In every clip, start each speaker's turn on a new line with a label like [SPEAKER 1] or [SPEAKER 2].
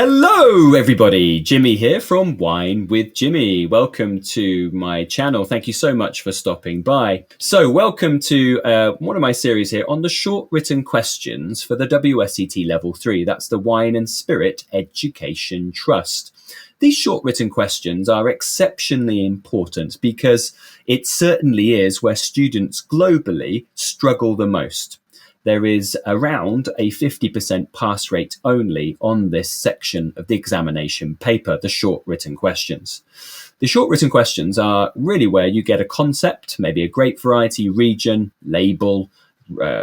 [SPEAKER 1] Hello everybody, Jimmy here from Wine with Jimmy. Welcome to my channel. Thank you so much for stopping by. So welcome to one of my series here on the short written questions for the WSET Level 3. That's the Wine and Spirit Education Trust. These short written questions are exceptionally important because it certainly is where students globally struggle the most. There is around a 50% pass rate only on this section of the examination paper, the short written questions. The short written questions are really where you get a concept, maybe a grape variety, region, label,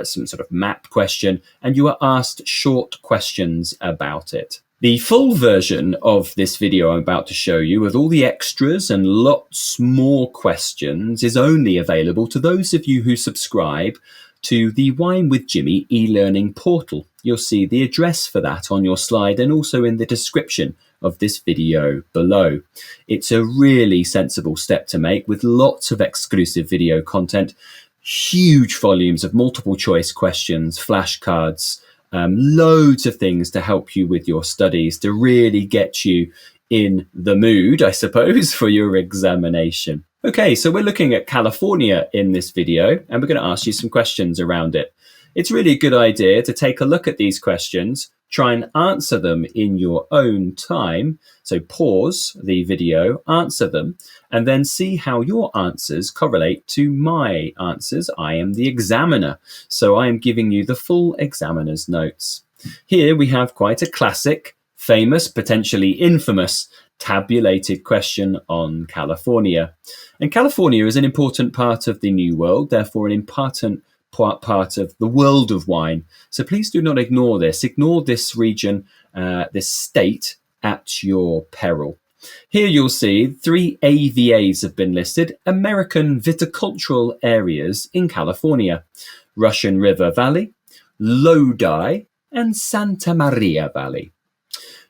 [SPEAKER 1] some sort of map question, and you are asked short questions about it. The full version of this video I'm about to show you with all the extras and lots more questions is only available to those of you who subscribe to the Wine with Jimmy e-learning portal. You'll see the address for that on your slide and also in the description of this video below. It's a really sensible step to make with lots of exclusive video content, huge volumes of multiple choice questions, flashcards, loads of things to help you with your studies to really get you in the mood, I suppose, for your examination. Okay, so we're looking at California in this video, and we're going to ask you some questions around it. It's really a good idea to take a look at these questions, try and answer them in your own time. So pause the video, answer them, and then see how your answers correlate to my answers. I am the examiner, so I am giving you the full examiner's notes. Here we have quite a classic, famous, potentially infamous tabulated question on California. And California is an important part of the New World, therefore an important part of the world of wine. So please do not ignore this. Ignore this region, this state at your peril. Here you'll see 3 AVAs have been listed, American viticultural areas in California: Russian River Valley, Lodi, and Santa Maria Valley.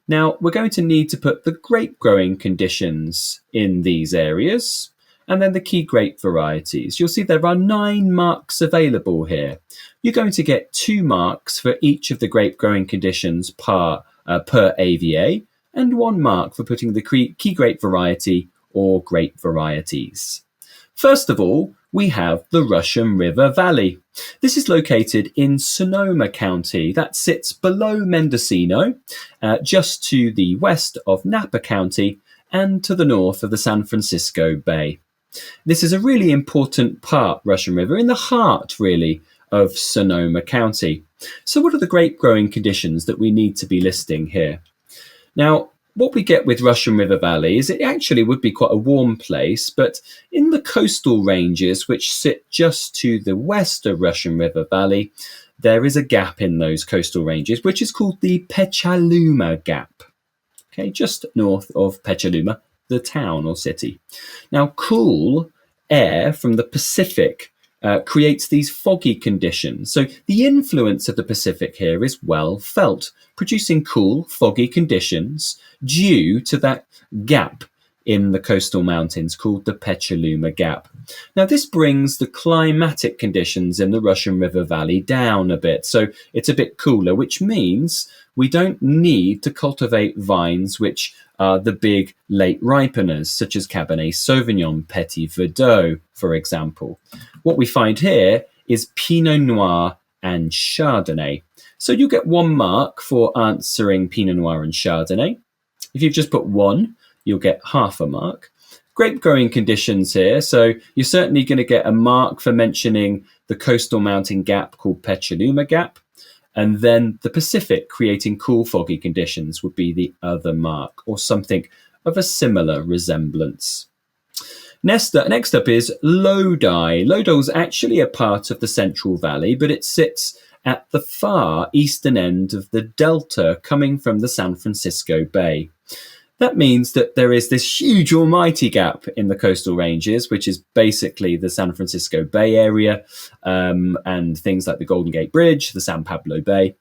[SPEAKER 1] Now, we're going to need to put the grape growing conditions in these areas and then the key grape varieties. You'll see there are 9 marks available here. You're going to get 2 marks for each of the grape growing conditions per AVA and 1 mark for putting the key grape variety or grape varieties. First of all, we have the Russian River Valley. This is located in Sonoma County. That sits below Mendocino, just to the west of Napa County and to the north of the San Francisco Bay. This is a really important part, Russian River, in the heart, really, of Sonoma County. So what are the grape growing conditions that we need to be listing here? Now, what we get with Russian River Valley is it actually would be quite a warm place, but in the coastal ranges, which sit just to the west of Russian River Valley, there is a gap in those coastal ranges, which is called the Petaluma Gap, okay, just north of Petaluma, the town or city. Now, cool air from the Pacific creates these foggy conditions. So the influence of the Pacific here is well felt, producing cool, foggy conditions due to that gap in the coastal mountains called the Petaluma Gap. Now, this brings the climatic conditions in the Russian River Valley down a bit. So it's a bit cooler, which means we don't need to cultivate vines which are the big late ripeners, such as Cabernet Sauvignon, Petit Verdot, for example. What we find here is Pinot Noir and Chardonnay. So you get 1 mark for answering Pinot Noir and Chardonnay. If you've just put 1, you'll get half a mark. Grape growing conditions here. So you're certainly going to get a mark for mentioning the coastal mountain gap called Petaluma Gap. And then the Pacific creating cool, foggy conditions would be the other mark, or something of a similar resemblance. Next up is Lodi. Lodi is actually a part of the Central Valley, but it sits at the far eastern end of the delta coming from the San Francisco Bay. That means that there is this huge almighty gap in the coastal ranges, which is basically the San Francisco Bay area and things like the Golden Gate Bridge, the San Pablo Bay.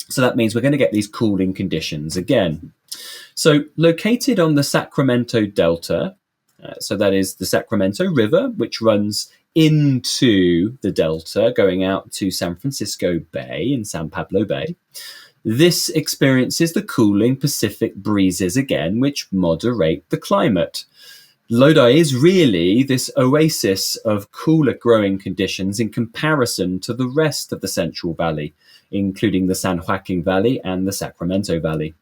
[SPEAKER 1] So that means we're going to get these cooling conditions again. So located on the Sacramento Delta, so that is the Sacramento River, which runs into the Delta, going out to San Francisco Bay and San Pablo Bay. This experiences the cooling Pacific breezes again, which moderate the climate. Lodi is really this oasis of cooler growing conditions in comparison to the rest of the Central Valley, including the San Joaquin Valley and the Sacramento Valley.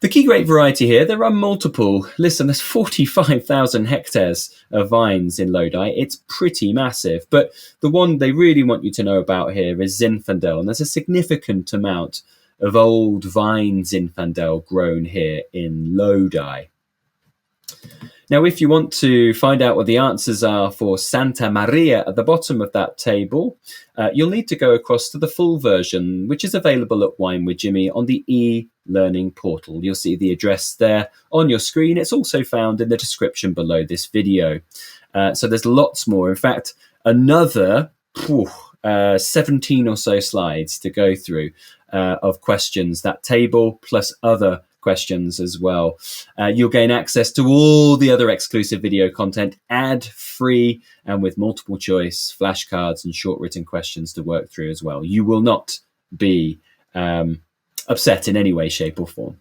[SPEAKER 1] The key grape variety here, there are multiple. Listen, there's 45,000 hectares of vines in Lodi. It's pretty massive, but the one they really want you to know about here is Zinfandel, and there's a significant amount of old vine Zinfandel grown here in Lodi. Now, if you want to find out what the answers are for Santa Maria at the bottom of that table, you'll need to go across to the full version, which is available at Wine with Jimmy on the e-learning portal. You'll see the address there on your screen. It's also found in the description below this video. So there's lots more. In fact, another 17 or so slides to go through of questions, that table plus other questions as well. You'll gain access to all the other exclusive video content ad-free and with multiple choice flashcards and short written questions to work through as well. You will not be upset in any way, shape or form.